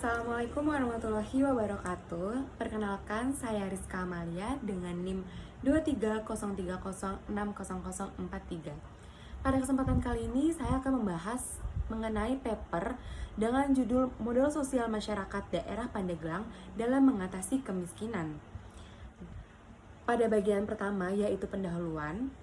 Assalamualaikum warahmatullahi wabarakatuh. Perkenalkan, saya Rizka Amalia dengan NIM 23030600043. Pada kesempatan kali ini, saya akan membahas mengenai paper dengan judul Model Sosial Masyarakat Daerah Pandeglang dalam Mengatasi Kemiskinan. Pada bagian pertama, yaitu pendahuluan,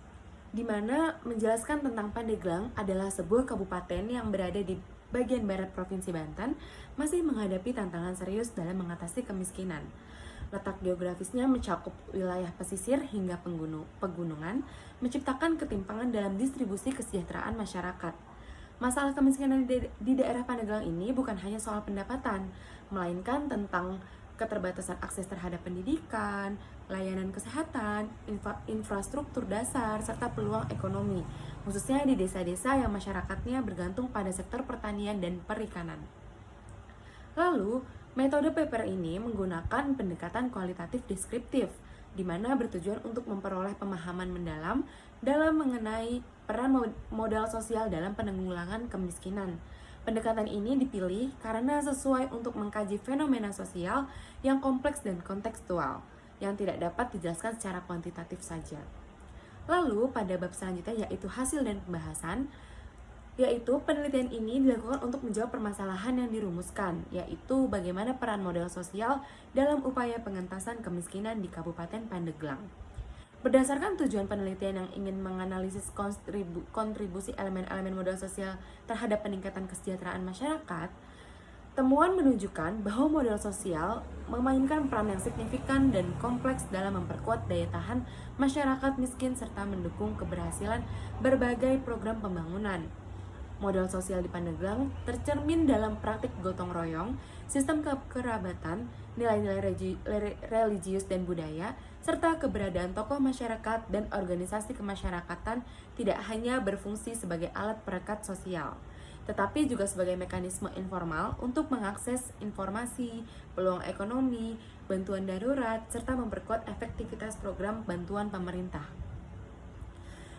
di mana menjelaskan tentang Pandeglang adalah sebuah kabupaten yang berada di bagian barat Provinsi Banten, masih menghadapi tantangan serius dalam mengatasi kemiskinan. Letak geografisnya mencakup wilayah pesisir hingga pegunungan, menciptakan ketimpangan dalam distribusi kesejahteraan masyarakat. Masalah kemiskinan di daerah Pandeglang ini bukan hanya soal pendapatan, melainkan tentang keterbatasan akses terhadap pendidikan, layanan kesehatan, infrastruktur dasar, serta peluang ekonomi, khususnya di desa-desa yang masyarakatnya bergantung pada sektor pertanian dan perikanan. Lalu, metode paper ini menggunakan pendekatan kualitatif deskriptif, di mana bertujuan untuk memperoleh pemahaman mendalam dalam mengenai peran modal sosial dalam penanggulangan kemiskinan. Pendekatan ini dipilih karena sesuai untuk mengkaji fenomena sosial yang kompleks dan kontekstual, yang tidak dapat dijelaskan secara kuantitatif saja. Lalu, pada bab selanjutnya yaitu hasil dan pembahasan, yaitu penelitian ini dilakukan untuk menjawab permasalahan yang dirumuskan, yaitu bagaimana peran modal sosial dalam upaya pengentasan kemiskinan di Kabupaten Pandeglang. Berdasarkan tujuan penelitian yang ingin menganalisis kontribusi elemen-elemen modal sosial terhadap peningkatan kesejahteraan masyarakat, temuan menunjukkan bahwa modal sosial memainkan peran yang signifikan dan kompleks dalam memperkuat daya tahan masyarakat miskin serta mendukung keberhasilan berbagai program pembangunan. Modal sosial di Pandeglang tercermin dalam praktik gotong royong, sistem kekerabatan, nilai-nilai religius dan budaya, serta keberadaan tokoh masyarakat dan organisasi kemasyarakatan tidak hanya berfungsi sebagai alat perekat sosial, tetapi juga sebagai mekanisme informal untuk mengakses informasi, peluang ekonomi, bantuan darurat, serta memperkuat efektivitas program bantuan pemerintah.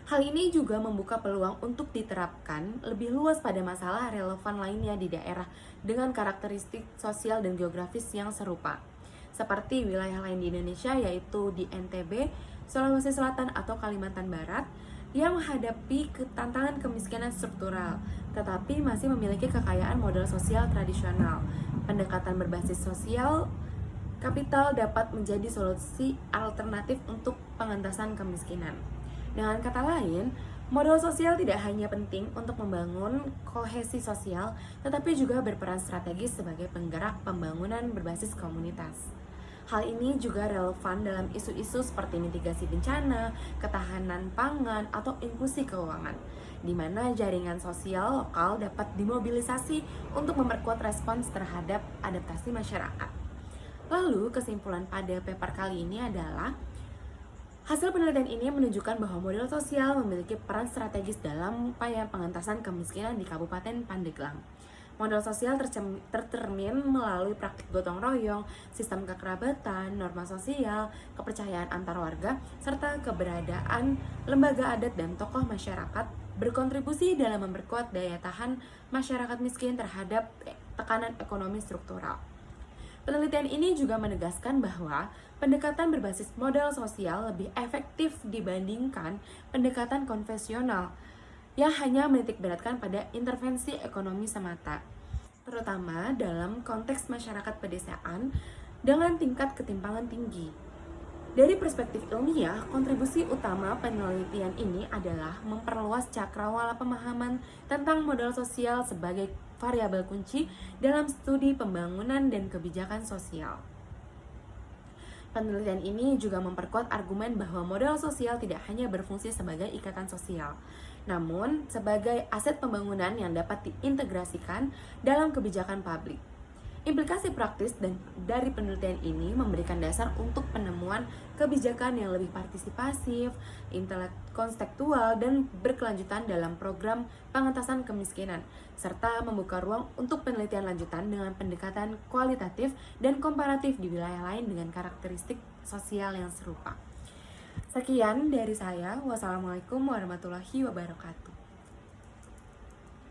Hal ini juga membuka peluang untuk diterapkan lebih luas pada masalah relevan lainnya di daerah dengan karakteristik sosial dan geografis yang serupa, seperti wilayah lain di Indonesia yaitu di NTB, Sulawesi Selatan atau Kalimantan Barat yang menghadapi tantangan kemiskinan struktural, tetapi masih memiliki kekayaan modal sosial tradisional. Pendekatan berbasis sosial kapital dapat menjadi solusi alternatif untuk pengentasan kemiskinan. Dengan kata lain, modal sosial tidak hanya penting untuk membangun kohesi sosial, tetapi juga berperan strategis sebagai penggerak pembangunan berbasis komunitas. Hal ini juga relevan dalam isu-isu seperti mitigasi bencana, ketahanan pangan, atau inklusi keuangan, di mana jaringan sosial lokal dapat dimobilisasi untuk memperkuat respons terhadap adaptasi masyarakat. Lalu, kesimpulan pada paper kali ini adalah hasil penelitian ini menunjukkan bahwa modal sosial memiliki peran strategis dalam upaya pengentasan kemiskinan di Kabupaten Pandeglang. Modal sosial tercermin melalui praktik gotong royong, sistem kekerabatan, norma sosial, kepercayaan antar warga, serta keberadaan lembaga adat dan tokoh masyarakat berkontribusi dalam memperkuat daya tahan masyarakat miskin terhadap tekanan ekonomi struktural. Penelitian ini juga menegaskan bahwa pendekatan berbasis modal sosial lebih efektif dibandingkan pendekatan konvensional yang hanya menitikberatkan pada intervensi ekonomi semata, terutama dalam konteks masyarakat pedesaan dengan tingkat ketimpangan tinggi. Dari perspektif ilmiah, kontribusi utama penelitian ini adalah memperluas cakrawala pemahaman tentang modal sosial sebagai variabel kunci dalam studi pembangunan dan kebijakan sosial. Penelitian ini juga memperkuat argumen bahwa modal sosial tidak hanya berfungsi sebagai ikatan sosial, namun sebagai aset pembangunan yang dapat diintegrasikan dalam kebijakan publik. Implikasi praktis dari penelitian ini memberikan dasar untuk penemuan kebijakan yang lebih partisipasif, konstektual, dan berkelanjutan dalam program pengentasan kemiskinan, serta membuka ruang untuk penelitian lanjutan dengan pendekatan kualitatif dan komparatif di wilayah lain dengan karakteristik sosial yang serupa. Sekian dari saya. Wassalamualaikum warahmatullahi wabarakatuh.